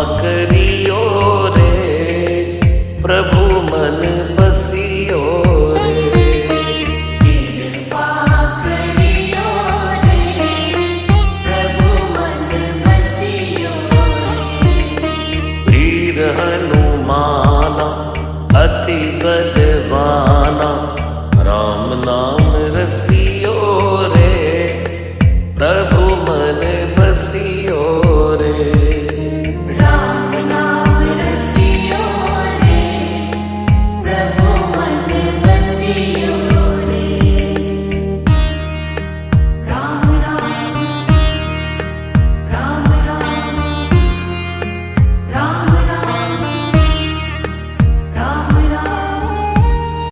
करियो रे, प्रभु मन बसियो रे। कृपा करियो रे, प्रभु मन बसियो रे। वीर हनुमाना अति बलवाना, राम नाम रसिया